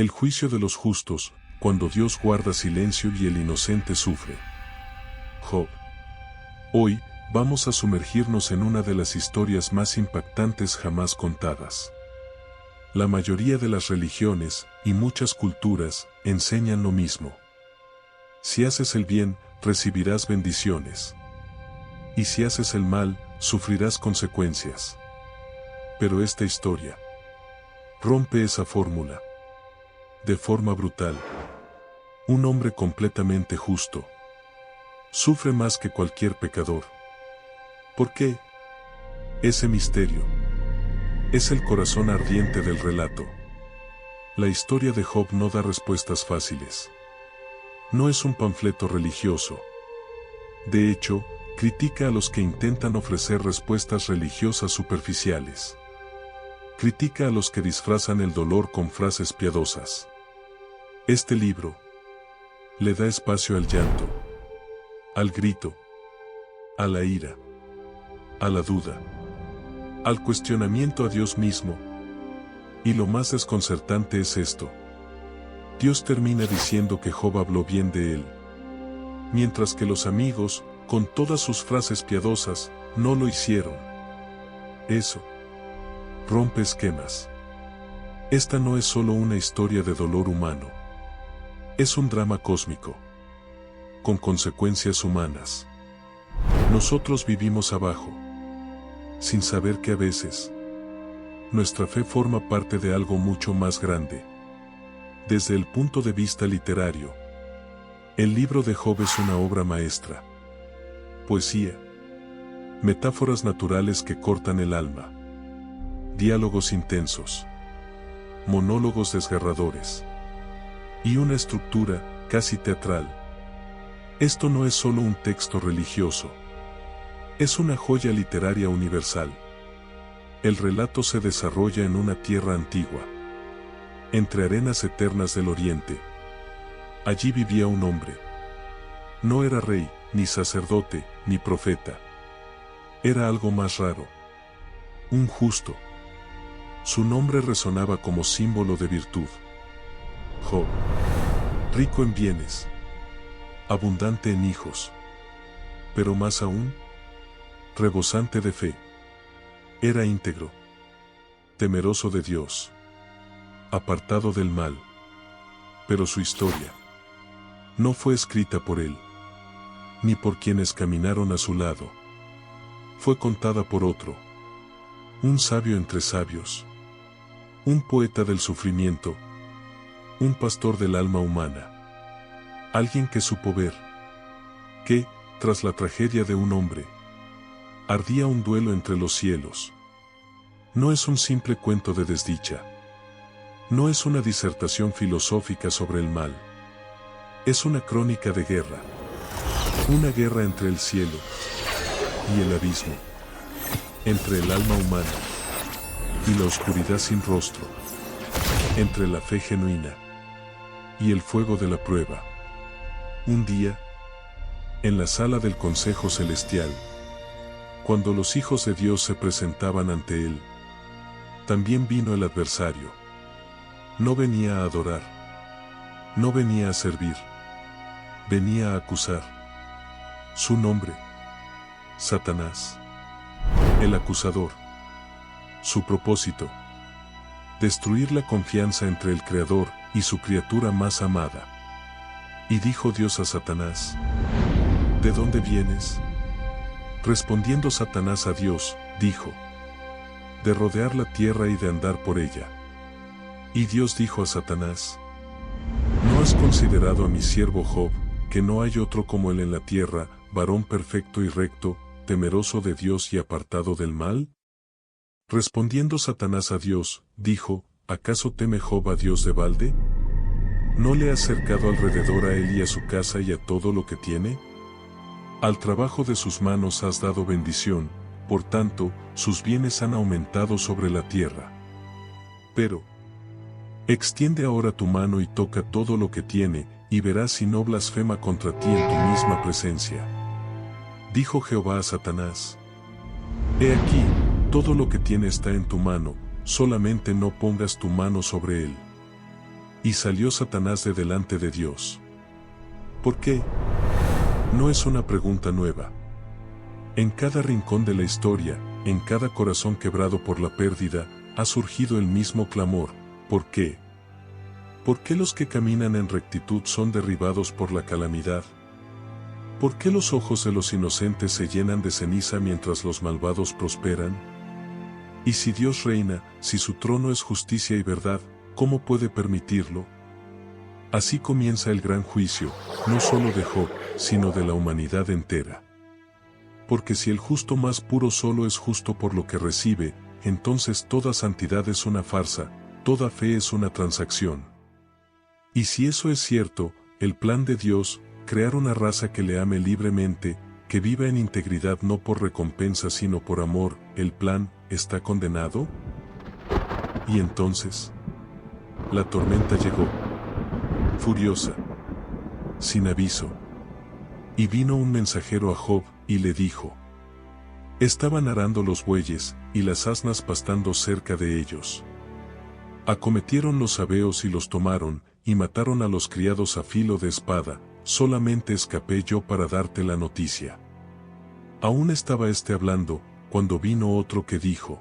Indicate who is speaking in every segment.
Speaker 1: El juicio de los justos, cuando Dios guarda silencio y el inocente sufre. Job. Hoy, vamos a sumergirnos en una de las historias más impactantes jamás contadas. La mayoría de las religiones, y muchas culturas, enseñan lo mismo. Si haces el bien, recibirás bendiciones. Y si haces el mal, sufrirás consecuencias. Pero esta historia rompe esa fórmula. De forma brutal. Un hombre completamente justo sufre más que cualquier pecador. ¿Por qué? Ese misterio es el corazón ardiente del relato. La historia de Job no da respuestas fáciles. No es un panfleto religioso. De hecho, critica a los que intentan ofrecer respuestas religiosas superficiales. Critica a los que disfrazan el dolor con frases piadosas. Este libro le da espacio al llanto, al grito, a la ira, a la duda, al cuestionamiento a Dios mismo. Y lo más desconcertante es esto. Dios termina diciendo que Job habló bien de él, mientras que los amigos, con todas sus frases piadosas, no lo hicieron. Eso rompe esquemas. Esta no es solo una historia de dolor humano. Es un drama cósmico, con consecuencias humanas. Nosotros vivimos abajo, sin saber que a veces nuestra fe forma parte de algo mucho más grande. Desde el punto de vista literario, el libro de Job es una obra maestra. Poesía, metáforas naturales que cortan el alma, diálogos intensos, monólogos desgarradores y una estructura casi teatral. Esto no es solo un texto religioso. Es una joya literaria universal. El relato se desarrolla en una tierra antigua, entre arenas eternas del oriente. Allí vivía un hombre. No era rey, ni sacerdote, ni profeta. Era algo más raro. Un justo. Su nombre resonaba como símbolo de virtud. Job. Rico en bienes. Abundante en hijos. Pero más aún, rebosante de fe. Era íntegro. Temeroso de Dios. Apartado del mal. Pero su historia no fue escrita por él, ni por quienes caminaron a su lado. Fue contada por otro. Un sabio entre sabios. Un poeta del sufrimiento. Un pastor del alma humana. Alguien que supo ver que, tras la tragedia de un hombre, ardía un duelo entre los cielos. No es un simple cuento de desdicha. No es una disertación filosófica sobre el mal. Es una crónica de guerra. Una guerra entre el cielo y el abismo. Entre el alma humana y la oscuridad sin rostro. Entre la fe genuina y el fuego de la prueba. Un día, en la sala del Consejo Celestial, cuando los hijos de Dios se presentaban ante él, también vino el adversario. No venía a adorar. No venía a servir. Venía a acusar. Su nombre: Satanás. El acusador. Su propósito: destruir la confianza entre el Creador y su criatura más amada. Y dijo Dios a Satanás: ¿de dónde vienes? Respondiendo Satanás a Dios, dijo: de rodear la tierra y de andar por ella. Y Dios dijo a Satanás: ¿no has considerado a mi siervo Job, que no hay otro como él en la tierra, varón perfecto y recto, temeroso de Dios y apartado del mal? Respondiendo Satanás a Dios, dijo: ¿acaso teme Job a Dios de balde? ¿No le has cercado alrededor a él y a su casa y a todo lo que tiene? Al trabajo de sus manos has dado bendición, por tanto, sus bienes han aumentado sobre la tierra. Pero extiende ahora tu mano y toca todo lo que tiene, y verás si no blasfema contra ti en tu misma presencia. Dijo Jehová a Satanás: he aquí, todo lo que tiene está en tu mano, solamente no pongas tu mano sobre él. y salió Satanás de delante de Dios. ¿Por qué? No es una pregunta nueva. En cada rincón de la historia, en cada corazón quebrado por la pérdida, ha surgido el mismo clamor: ¿por qué? ¿Por qué los que caminan en rectitud son derribados por la calamidad? ¿Por qué los ojos de los inocentes se llenan de ceniza mientras los malvados prosperan? Y si Dios reina, si su trono es justicia y verdad, ¿cómo puede permitirlo? Así comienza el gran juicio, no solo de Job, sino de la humanidad entera. Porque si el justo más puro solo es justo por lo que recibe, entonces toda santidad es una farsa, toda fe es una transacción. Y si eso es cierto, el plan de Dios, crear una raza que le ame libremente, que viva en integridad no por recompensa sino por amor, ¿el plan está condenado? Y entonces, la tormenta llegó, furiosa, sin aviso. Y vino un mensajero a Job, y le dijo: estaban arando los bueyes, y las asnas pastando cerca de ellos. Acometieron los sabeos y los tomaron, y mataron a los criados a filo de espada, solamente escapé yo para darte la noticia. Aún estaba hablando, cuando vino otro que dijo: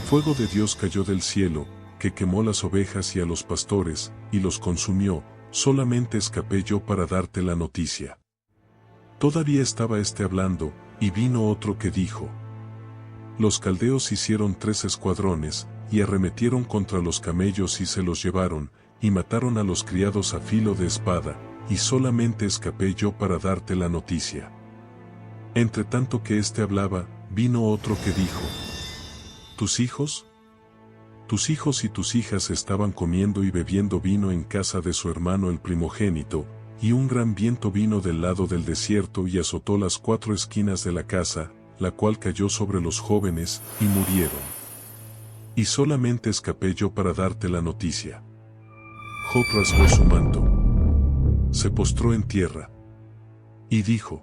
Speaker 1: fuego de Dios cayó del cielo, que quemó las ovejas y a los pastores, y los consumió, solamente escapé yo para darte la noticia. Todavía estaba hablando, y vino otro que dijo: los caldeos hicieron 3 escuadrones, y arremetieron contra los camellos y se los llevaron, y mataron a los criados a filo de espada, y solamente escapé yo para darte la noticia. Entre tanto que hablaba, vino otro que dijo: ¿tus hijos? Tus hijos y tus hijas estaban comiendo y bebiendo vino en casa de su hermano el primogénito, y un gran viento vino del lado del desierto y azotó las 4 esquinas de la casa, la cual cayó sobre los jóvenes, y murieron. Y solamente escapé yo para darte la noticia. Job rasgó su manto, se postró en tierra, y dijo: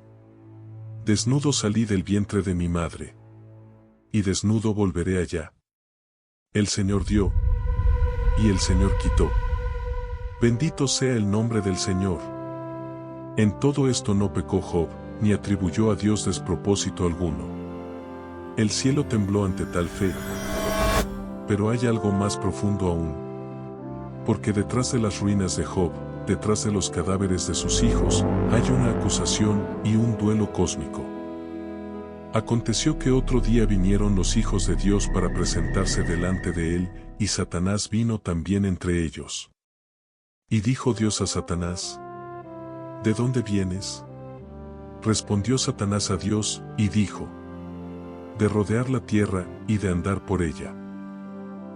Speaker 1: desnudo salí del vientre de mi madre, y desnudo volveré allá. El Señor dio, y el Señor quitó. Bendito sea el nombre del Señor. En todo esto no pecó Job, ni atribuyó a Dios despropósito alguno. El cielo tembló ante tal fe. Pero hay algo más profundo aún. Porque detrás de las ruinas de Job, detrás de los cadáveres de sus hijos, hay una acusación y un duelo cósmico. Aconteció que otro día vinieron los hijos de Dios para presentarse delante de él, y Satanás vino también entre ellos. Y dijo Dios a Satanás: ¿de dónde vienes? Respondió Satanás a Dios, y dijo: de rodear la tierra, y de andar por ella.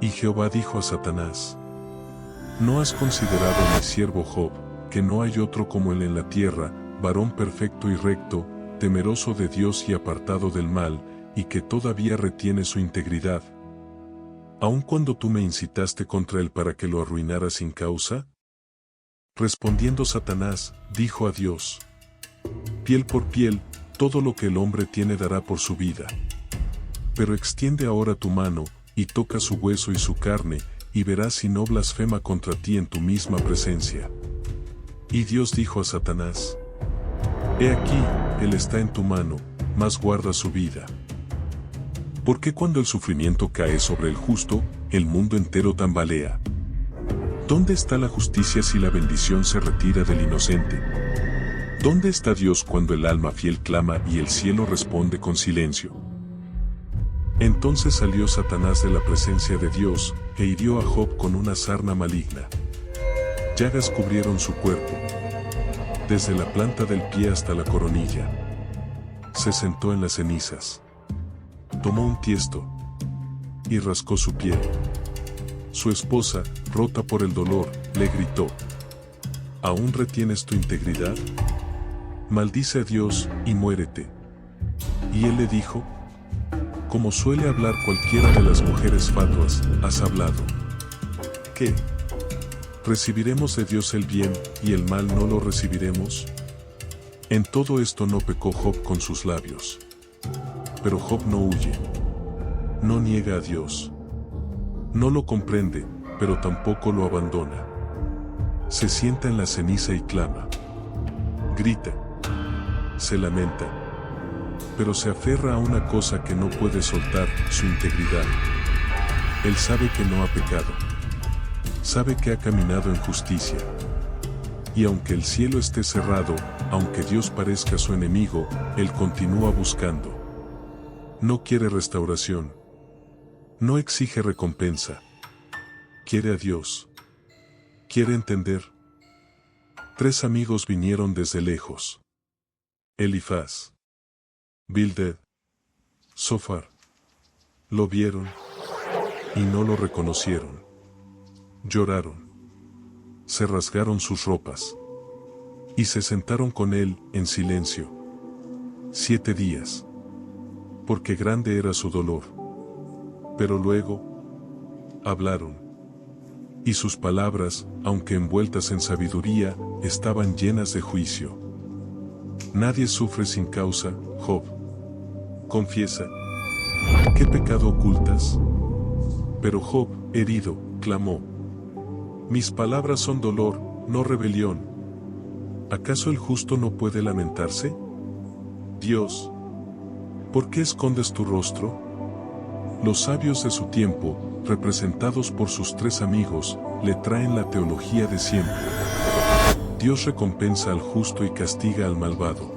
Speaker 1: Y Jehová dijo a Satanás: ¿no has considerado a mi siervo Job, que no hay otro como él en la tierra, varón perfecto y recto, temeroso de Dios y apartado del mal, y que todavía retiene su integridad? ¿Aun cuando tú me incitaste contra él para que lo arruinara sin causa? Respondiendo Satanás, dijo a Dios: piel por piel, todo lo que el hombre tiene dará por su vida. Pero extiende ahora tu mano, y toca su hueso y su carne, y verás si no blasfema contra ti en tu misma presencia. Y Dios dijo a Satanás: he aquí, él está en tu mano, mas guarda su vida. Porque cuando el sufrimiento cae sobre el justo, el mundo entero tambalea. ¿Dónde está la justicia si la bendición se retira del inocente? ¿Dónde está Dios cuando el alma fiel clama y el cielo responde con silencio? Entonces salió Satanás de la presencia de Dios, e hirió a Job con una sarna maligna. Llagas cubrieron su cuerpo, desde la planta del pie hasta la coronilla. Se sentó en las cenizas. Tomó un tiesto y rascó su piel. Su esposa, rota por el dolor, le gritó: ¿aún retienes tu integridad? Maldice a Dios y muérete. Y él le dijo: como suele hablar cualquiera de las mujeres fatuas, has hablado. ¿Qué? ¿Recibiremos de Dios el bien, y el mal no lo recibiremos? En todo esto no pecó Job con sus labios. Pero Job no huye. No niega a Dios. No lo comprende, pero tampoco lo abandona. Se sienta en la ceniza y clama. Grita. Se lamenta. Pero se aferra a una cosa que no puede soltar, su integridad. Él sabe que no ha pecado. Sabe que ha caminado en justicia. Y aunque el cielo esté cerrado, aunque Dios parezca su enemigo, él continúa buscando. No quiere restauración. No exige recompensa. Quiere a Dios. Quiere entender. 3 amigos vinieron desde lejos. Elifaz, Bildad, Zofar. Lo vieron y no lo reconocieron. Lloraron. Se rasgaron sus ropas. Y se sentaron con él, en silencio. 7 días. Porque grande era su dolor. Pero luego, hablaron. Y sus palabras, aunque envueltas en sabiduría, estaban llenas de juicio. Nadie sufre sin causa, Job. Confiesa. ¿Qué pecado ocultas? Pero Job, herido, clamó. Mis palabras son dolor, no rebelión. ¿Acaso el justo no puede lamentarse? Dios, ¿por qué escondes tu rostro? Los sabios de su tiempo, representados por sus 3 amigos, le traen la teología de siempre. Dios recompensa al justo y castiga al malvado.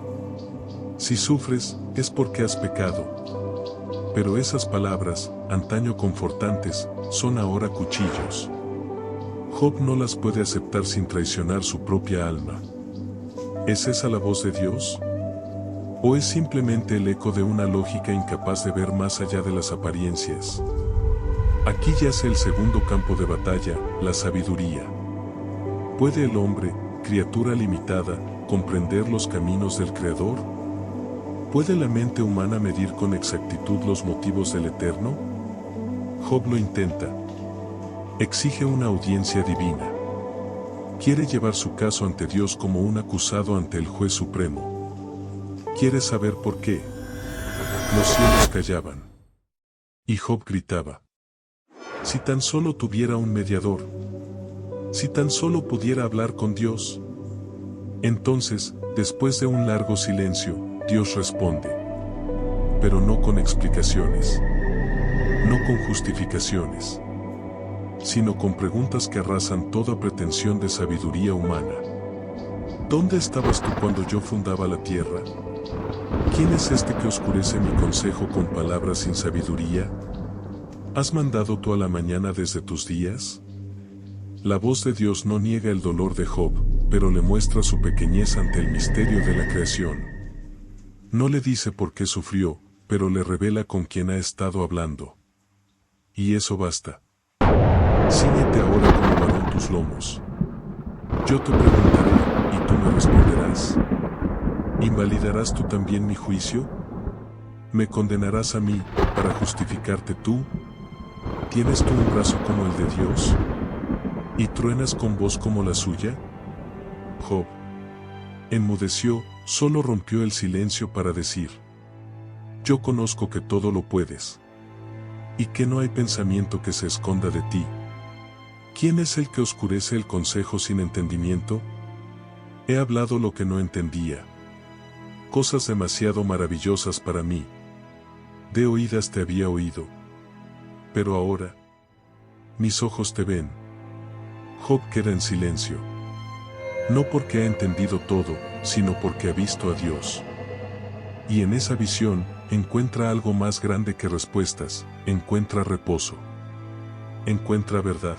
Speaker 1: Si sufres, es porque has pecado. Pero esas palabras, antaño confortantes, son ahora cuchillos. Job no las puede aceptar sin traicionar su propia alma. ¿Es esa la voz de Dios? ¿O es simplemente el eco de una lógica incapaz de ver más allá de las apariencias? Aquí yace el segundo campo de batalla, la sabiduría. ¿Puede el hombre, criatura limitada, comprender los caminos del Creador? ¿Puede la mente humana medir con exactitud los motivos del Eterno? Job lo intenta. Exige una audiencia divina. Quiere llevar su caso ante Dios como un acusado ante el juez supremo. Quiere saber por qué. Los cielos callaban. Y Job gritaba. Si tan solo tuviera un mediador. Si tan solo pudiera hablar con Dios. Entonces, después de un largo silencio, Dios responde. Pero no con explicaciones. No con justificaciones. Sino con preguntas que arrasan toda pretensión de sabiduría humana. ¿Dónde estabas tú cuando yo fundaba la tierra? ¿Quién es este que oscurece mi consejo con palabras sin sabiduría? ¿Has mandado tú a la mañana desde tus días? La voz de Dios no niega el dolor de Job, pero le muestra su pequeñez ante el misterio de la creación. No le dice por qué sufrió, pero le revela con quién ha estado hablando. Y eso basta. Cíñete ahora como varón tus lomos. Yo te preguntaré, y tú me responderás. ¿Invalidarás tú también mi juicio? ¿Me condenarás a mí, para justificarte tú? ¿Tienes tú un brazo como el de Dios? ¿Y truenas con voz como la suya? Job enmudeció, solo rompió el silencio para decir: Yo conozco que todo lo puedes. Y que no hay pensamiento que se esconda de ti. ¿Quién es el que oscurece el consejo sin entendimiento? He hablado lo que no entendía. Cosas demasiado maravillosas para mí. De oídas te había oído. Pero ahora, mis ojos te ven. Job queda en silencio. No porque ha entendido todo, sino porque ha visto a Dios. Y en esa visión, encuentra algo más grande que respuestas, encuentra reposo. Encuentra verdad.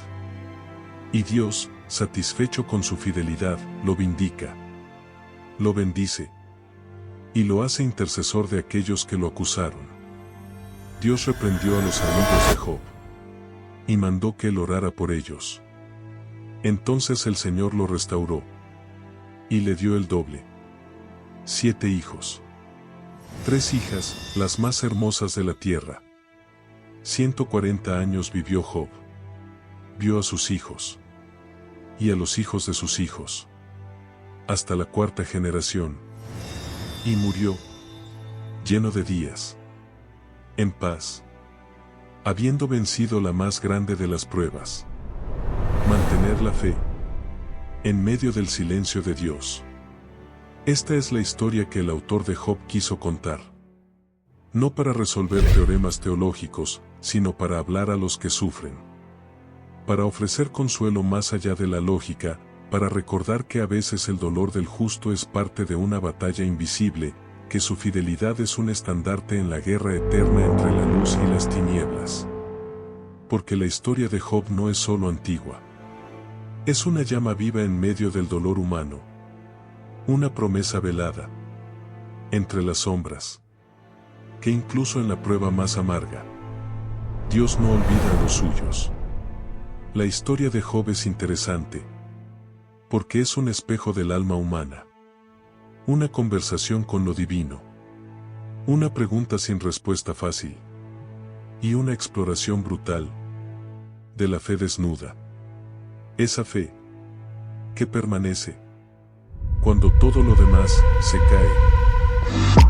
Speaker 1: Y Dios, satisfecho con su fidelidad, lo vindica. Lo bendice. Y lo hace intercesor de aquellos que lo acusaron. Dios reprendió a los amigos de Job. Y mandó que él orara por ellos. Entonces el Señor lo restauró. Y le dio el doble. 7 hijos. 3 hijas, las más hermosas de la tierra. 140 años vivió Job. Vio a sus hijos. Y a los hijos de sus hijos. Hasta la 4ª generación. Y murió. Lleno de días. En paz. Habiendo vencido la más grande de las pruebas. Mantener la fe. en medio del silencio de Dios. Esta es la historia que el autor de Job quiso contar. No para resolver teoremas teológicos, sino para hablar a los que sufren. Para ofrecer consuelo más allá de la lógica, para recordar que a veces el dolor del justo es parte de una batalla invisible, que su fidelidad es un estandarte en la guerra eterna entre la luz y las tinieblas. Porque la historia de Job no es solo antigua. Es una llama viva en medio del dolor humano. Una promesa velada. Entre las sombras. Que incluso en la prueba más amarga, Dios no olvida a los suyos. La historia de Job es interesante. Porque es un espejo del alma humana. Una conversación con lo divino. Una pregunta sin respuesta fácil. Y una exploración brutal de la fe desnuda. Esa fe que permanece cuando todo lo demás se cae.